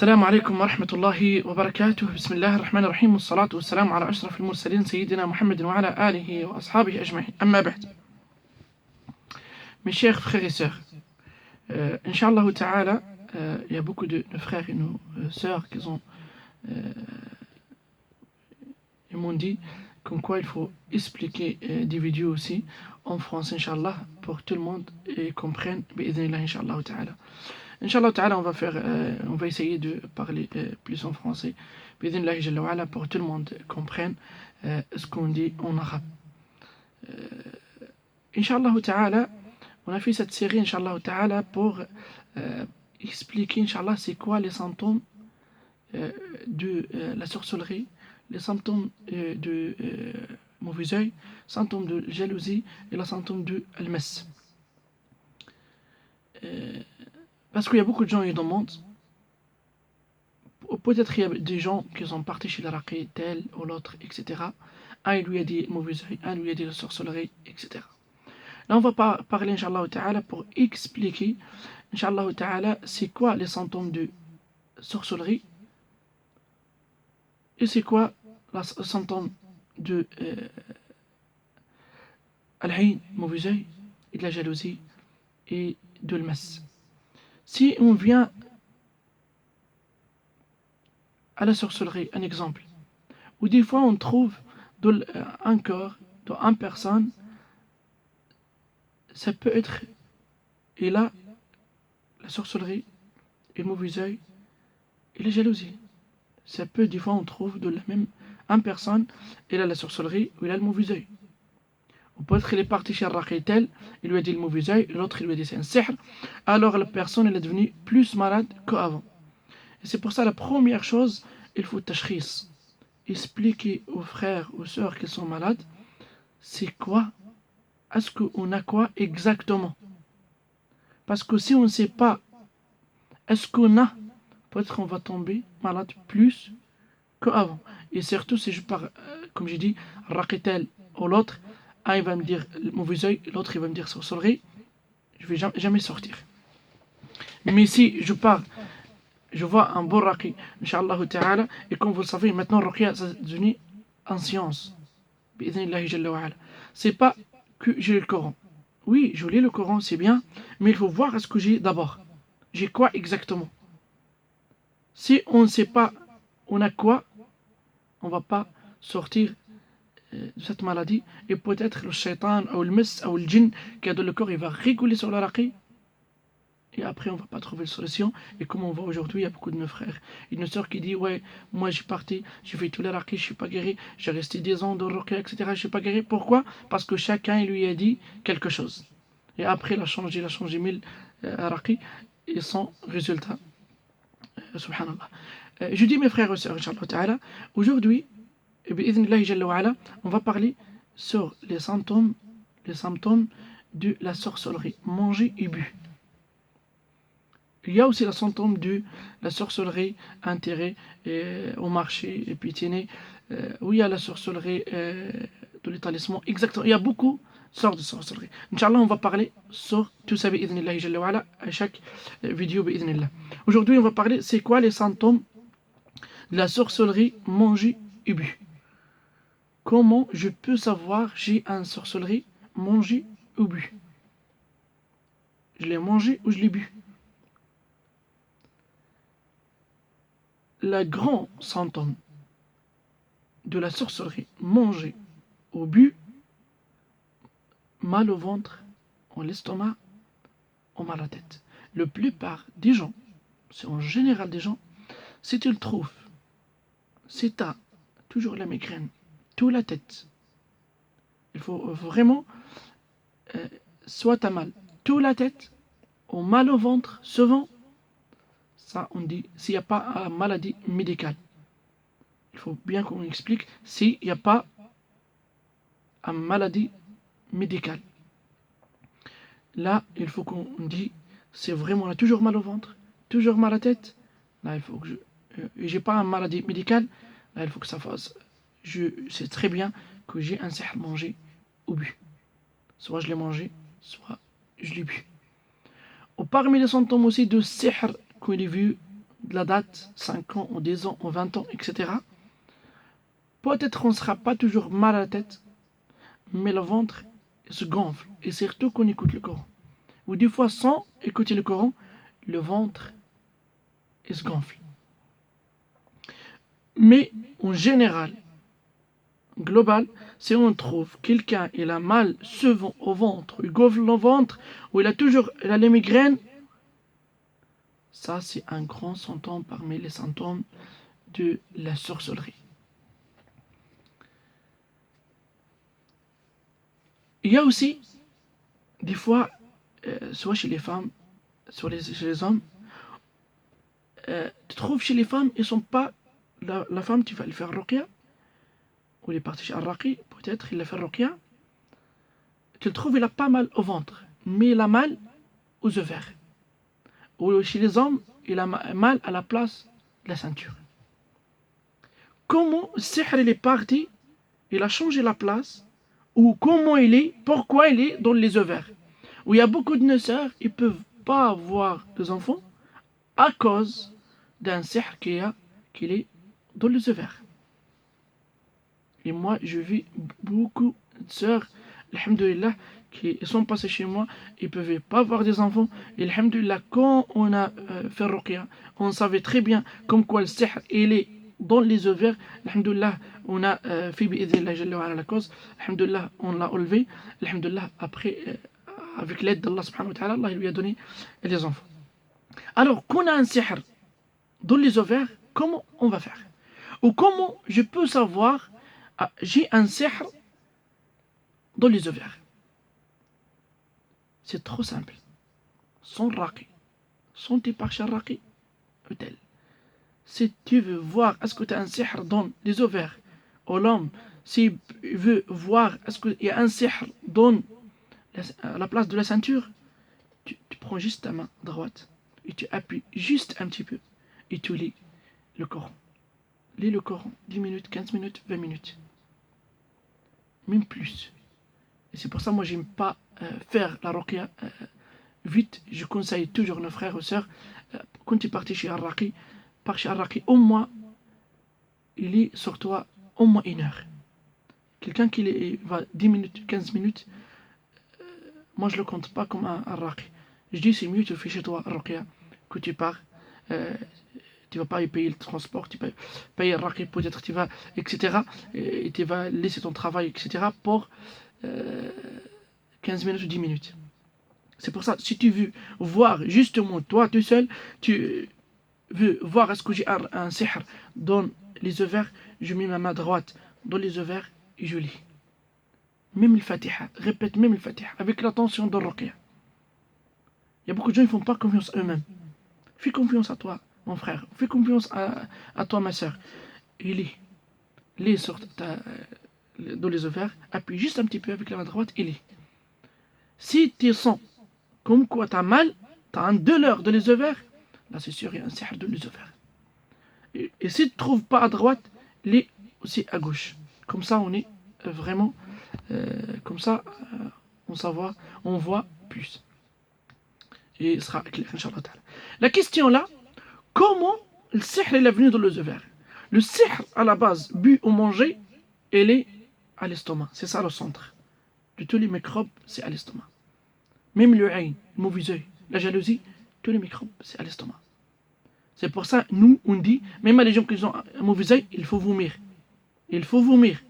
السلام عليكم ورحمة الله وبركاته. بسم الله الرحمن الرحيم، والصلاة والسلام على أشرف المرسلين سيدنا محمد وعلى آله وأصحابه أجمعين. أما بعد. Mes chers frères et sœurs, Inch'Allah Ta'ala, il y a beaucoup de frères et de sœurs qui m'ont dit comme quoi il faut expliquer des vidéos aussi en français, Inch'Allah, pour que tout le monde comprenne, bi'idhnillah, Inch'Allah Ta'ala. Inch'Allah Ta'ala, on va essayer de parler plus en français, bi'idhnillah Jalla wa'ala, pour que tout le monde comprenne ce qu'on dit en arabe. Inch'Allah Ta'ala, on a fait cette série, Inch'Allah Ta'ala, pour expliquer, Inch'Allah, c'est quoi les symptômes de la sorcellerie, les symptômes de mauvais œil, symptômes de jalousie et les symptômes de al-mas. Parce qu'il y a beaucoup de gens qui demandent, peut-être il y a des gens qui sont partis chez l'araqi, tel ou l'autre, etc. Un il lui a dit mauvais œil, un lui a dit la sorcellerie, etc. Là on va parler, Inch'Allah Ta'ala, pour expliquer, Inch'Allah Ta'ala, c'est quoi les symptômes de sorcellerie et c'est quoi le symptôme de al-hayn, mauvais œil, et de la jalousie et de l'mas. Si on vient à la sorcellerie, un exemple, où des fois on trouve dans un corps, dans une personne, ça peut être, et là, la sorcellerie, et le mauvais œil, et la jalousie. Ça peut, des fois on trouve de la même une personne, et là la sorcellerie, ou il a le mauvais œil. Ou peut-être il est parti chez Raqitel, il lui a dit le mauvais œil, l'autre il lui a dit c'est un sihr, alors la personne elle est devenue plus malade qu'avant. Et c'est pour ça la première chose, il faut tashkhis, expliquer aux frères, aux sœurs qui sont malades, c'est quoi, est-ce qu'on a quoi exactement. Parce que si on ne sait pas, est-ce qu'on a, peut-être qu'on va tomber malade plus qu'avant. Et surtout si je parle, comme j'ai dit, Raqitel ou l'autre, un il va me dire le mauvais œil, l'autre il va me dire sorcellerie, je vais jamais sortir. Mais si je parle, je vois un bon raqi, Inch'Allah Ta'ala, et comme vous le savez, maintenant Ruqya c'est devenu en science. Bi'idhnillahi Jalla wa'ala. C'est pas que j'ai le Coran. Oui, je lis le Coran, c'est bien, mais il faut voir ce que j'ai d'abord. J'ai quoi exactement. Si on ne sait pas on a quoi, on va pas sortir de cette maladie, et peut-être le shaitan ou le mas ou le djinn qui a dans le corps, il va rigoler sur le raqi, et après on va pas trouver de solution. Et comme on voit aujourd'hui, il y a beaucoup de nos frères et nos sœurs qui disent ouais, moi j'ai parti, j'ai fait tous les raqis, je suis pas guéri, j'ai resté 10 ans dans le ruqya, etc., je suis pas guéri. Pourquoi? Parce que chacun il lui a dit quelque chose, et après il a changé 1000 raqis, et sans résultat. Subhanallah. Je dis mes frères et sœurs, Inch'Allah Ta'ala, aujourd'hui, bi'idhnillahi Jalla wa'ala, on va parler sur les symptômes de la sorcellerie, manger et bu. Il y a aussi le symptôme de la sorcellerie intérêt au marché et piétiner, où il y a la sorcellerie de l'établissement. Exactement, il y a beaucoup de sortes de sorcellerie. Inch'Allah, on va parler sur tout ça bi'idhnillahi Jalla wa'ala à chaque vidéo bi'idhnillah. Aujourd'hui, on va parler c'est quoi les symptômes de la sorcellerie manger et bu. Comment je peux savoir j'ai une sorcellerie manger ou bu? Je l'ai mangé ou je l'ai bu? Le grand symptôme de la sorcellerie manger ou bu, mal au ventre, en l'estomac, ou mal à la tête. La plupart des gens, c'est en général des gens, si tu le trouves, si tu as toujours la migraine, toute la tête, il faut vraiment, soit tu as mal, toute la tête, ou mal au ventre, souvent, ça on dit, s'il n'y a pas une maladie médicale. Il faut bien qu'on explique s'il n'y a pas une maladie médicale. Là, il faut qu'on dise, c'est vraiment, on a toujours mal au ventre, toujours mal à la tête. Là, il faut que j'ai pas une maladie médicale. Là, il faut que ça fasse. Je sais très bien que j'ai un sihr mangé ou bu. Soit je l'ai mangé, soit je l'ai bu. Ou parmi les symptômes aussi de sihr qu'on a vu de la date, 5 ans, ou 10 ans, ou 20 ans, etc. Peut-être on ne sera pas toujours mal à la tête, mais le ventre se gonfle, et surtout qu'on écoute le Coran. Ou des fois, sans écouter le Coran, le ventre se gonfle. Mais en général, global, si on trouve quelqu'un il a mal souvent au ventre, il gonfle le ventre, ou il a les migraines, ça c'est un grand symptôme parmi les symptômes de la sorcellerie. Il y a aussi des fois, soit chez les femmes, soit chez les hommes, tu trouves chez les femmes, ils sont pas la femme, tu vas lui faire ruqya, ou il est parti chez Al-Raqi, peut-être il a fait ruqya, tu le trouves, il a pas mal au ventre, mais il a mal aux ovaires. Ou chez les hommes, il a mal à la place de la ceinture. Comment Sihr il est parti, il a changé la place, ou comment il est, pourquoi il est dans les ovaires. Où il y a beaucoup de sœurs, ils ne peuvent pas avoir des enfants à cause d'un sihr qu'il est dans les ovaires. Et moi, je vis beaucoup de sœurs, alhamdoulilah, qui sont passées chez moi, ils ne pouvaient pas avoir des enfants. Et alhamdoulilah, quand on a fait ruqya, on savait très bien comme quoi le sihr, il est dans les ovaires. Alhamdoulilah, on a fait bi'idhnillah jalla wa ala la cause. Alhamdoulilah, on l'a enlevé. Alhamdoulilah, après, avec l'aide d'Allah subhanahu wa ta'ala, Allah il lui a donné les enfants. Alors, qu'on a un sihr dans les ovaires, comment on va faire? Ou comment je peux savoir j'ai un sihr dans les ovaires? C'est trop simple. Sans raqi, sans tes parches raqi, tel. Si tu veux voir est-ce que tu as un sihr dans les ovaires, ou l'homme, s'il veut voir est-ce qu'il y a un sihr dans la place de la ceinture, tu prends juste ta main droite et tu appuies juste un petit peu et tu lis le Coran. Lis le Coran 10 minutes, 15 minutes, 20 minutes. Même plus. Et c'est pour ça que moi j'aime pas faire la ruqya vite. Je conseille toujours nos frères et sœurs, quand tu partis chez Al-Raqi, par chez Al-Raqi, au moins, il lit sur toi au moins 1 heure. Quelqu'un qui va 10 minutes, 15 minutes, moi je le compte pas comme un Al-Raqi. Je dis c'est mieux tu le fais chez toi Al-Ruqya, que tu pars. Tu vas pas y payer le transport, tu vas payer le raqi, peut-être tu vas, etc. Et tu vas laisser ton travail, etc. pour 15 minutes ou 10 minutes. C'est pour ça, si tu veux voir justement toi tout seul, tu veux voir est-ce que j'ai un sihr dans les ovaires, je mets ma main droite dans les ovaires et je lis. Même le Fatiha, répète même le Fatiha, avec l'attention de Ruqya. Il y a beaucoup de gens qui ne font pas confiance à eux-mêmes. Fais confiance à toi, mon frère. Fais confiance à toi, ma soeur. Et lis sur dans les ovaires, appuie juste un petit peu avec la main droite et lis. Si tu sens comme quoi tu as mal, tu as un douleur dans les ovaires, là c'est sûr, il y a un sihr dans les ovaires. Et si tu ne trouves pas à droite, lis aussi à gauche. Comme ça, on est vraiment, comme ça, on voit plus. Et il sera clair, Inch'Allah. La question là, comment le sihr est venu dans les ovaires? Le sihr, à la base, bu ou mangé, il est à l'estomac. C'est ça le centre. De tous les microbes, c'est à l'estomac. Même le ayn, le mauvais œil, la jalousie, tous les microbes, c'est à l'estomac. C'est pour ça, nous, on dit, même à les gens qui ont un mauvais œil, il faut vomir. Il faut vomir.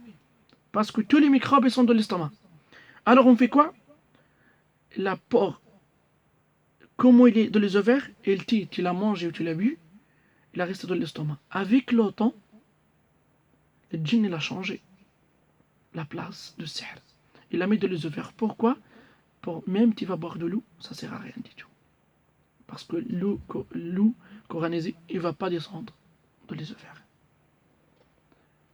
Parce que tous les microbes, ils sont dans l'estomac. Alors on fait quoi? La porc, comment il est dans les ovaires, tu l'as mangé ou tu l'as bu, il a resté dans l'estomac. Avec le temps, le djinn il a changé la place de sihr. Il l'a mis dans les ovaires. Pourquoi? Même tu vas boire de l'eau, ça sert à rien du tout. Parce que l'eau coranisée, il ne va pas descendre dans les ovaires.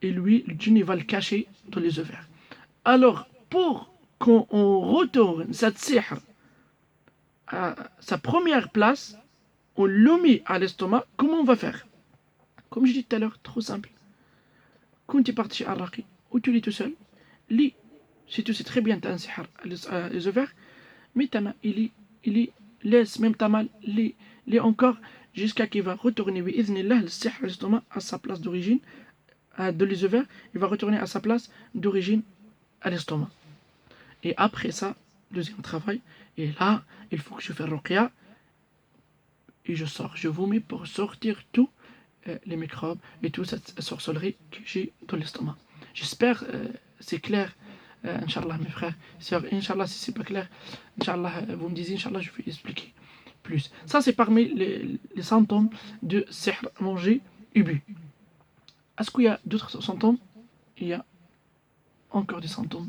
Et lui, le djinn, il va le cacher dans les ovaires. Alors, pour qu'on retourne cette sihr à sa première place, on le met à l'estomac, comment on va faire? Comme je dis tout à l'heure, trop simple. Quand tu es parti à Al-Raqi, ou tu lis tout seul, lis. Si tu sais très bien tu as un sihr les ovaires, mets ta main, il lit, laisse même ta main, lis encore, jusqu'à qu'il va retourner bi'idhnillah le sihr l'estomac à sa place d'origine, de l'œsophage, il va retourner à sa place d'origine à l'estomac. Et après ça, deuxième travail, et là, il faut que je fasse ruqya et je sors, je vomis pour sortir tous les microbes et toute cette sorcellerie que j'ai dans l'estomac. J'espère c'est clair, Inch'Allah mes frères, sœurs, Inch'Allah si c'est pas clair, Inch'Allah vous me disiez, Inch'Allah je vais expliquer plus. Ça c'est parmi les symptômes de sihr, manger et bu. Est-ce qu'il y a d'autres symptômes? Il y a encore des symptômes.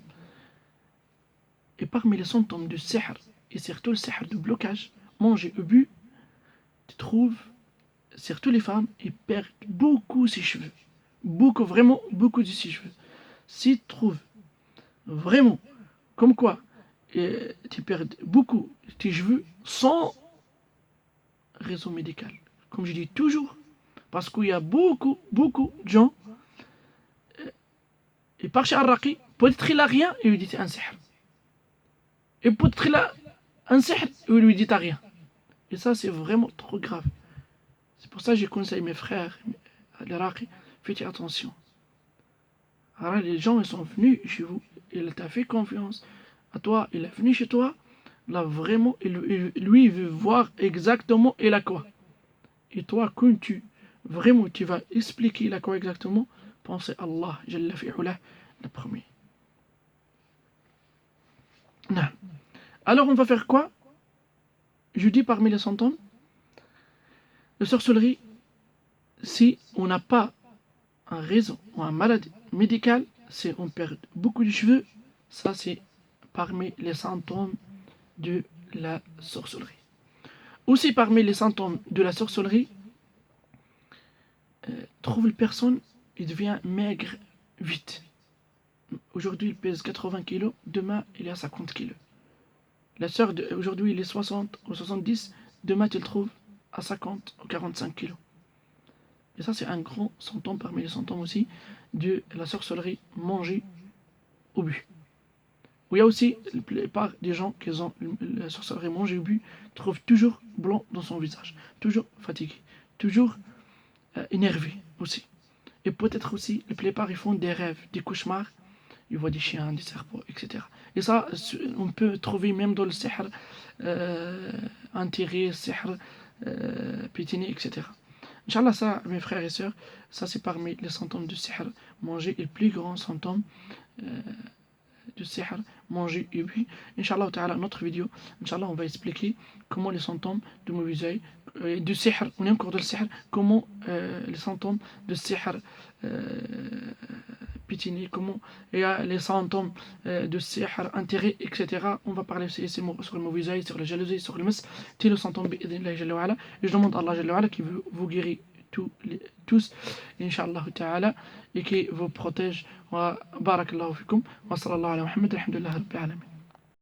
Et parmi les symptômes de sihr, et surtout le sihr de blocage, manger et bu, tu trouves, surtout les femmes, ils perdent beaucoup ses cheveux. Beaucoup, vraiment beaucoup de ses cheveux. Si tu trouves vraiment, comme quoi, tu perds beaucoup tes cheveux sans raison médicale. Comme je dis toujours, parce qu'il y a beaucoup de gens, ils partent chez Al-Raqi, peut-être il a rien, et il lui dit un sihr. Et peut-être il a un sihr, et il lui dit t'as rien. Et ça, c'est vraiment trop grave. C'est pour ça que je conseille mes frères, à l'Iraqi, faites attention. Alors les gens, ils sont venus chez vous, il t'a fait confiance à toi, il est venu chez toi, là vraiment, lui, il veut voir exactement il a quoi. Et toi, quand tu vas expliquer il a quoi exactement, pensez Allah, Jalla fi'ulah, le premier. Non. Alors on va faire quoi? Je dis parmi les symptômes, de sorcellerie, si on n'a pas un raison ou un maladie médicale, si on perd beaucoup de cheveux, ça c'est parmi les symptômes de la sorcellerie. Aussi parmi les symptômes de la sorcellerie, trouve une personne, il devient maigre vite. Aujourd'hui il pèse 80 kg, demain il est à 50 kg. La sœur aujourd'hui il est 60 ou 70, demain tu le trouves à 50 ou 45 kg. Et ça c'est un grand symptôme parmi les symptômes aussi de la sorcellerie manger au but. Il y a aussi la plupart des gens qui ont la sorcellerie manger au but trouvent toujours blanc dans son visage, toujours fatigué, toujours énervé aussi. Et peut-être aussi, la plupart ils font des rêves, des cauchemars, ils voient des chiens, des serpents, etc. Et ça, on peut trouver même dans le sihr enterré, sihr pétiné, etc. Inch'Allah, ça, mes frères et sœurs, ça c'est parmi les symptômes du sihr, manger est le plus grand symptôme de sihr, manger et puis, Inch'Allah, notre vidéo, Inch'Allah, on va expliquer comment les symptômes de mauvais œil, du sihr, on est encore dans le sihr, comment les symptômes de sihr pétiné, comment il y a les symptômes de sihr intérêt, etc. On va parler aussi sur le mauvais œil, sur la jalousie, sur le mas, tous les symptômes, et je demande à Allah qui veut vous guérir tous, Inch'Allah ta'ala, et qui vous protège. Wa barakallahu fikum, wa sallallahu ala Muhammad, alhamdulillah rabbil alamin.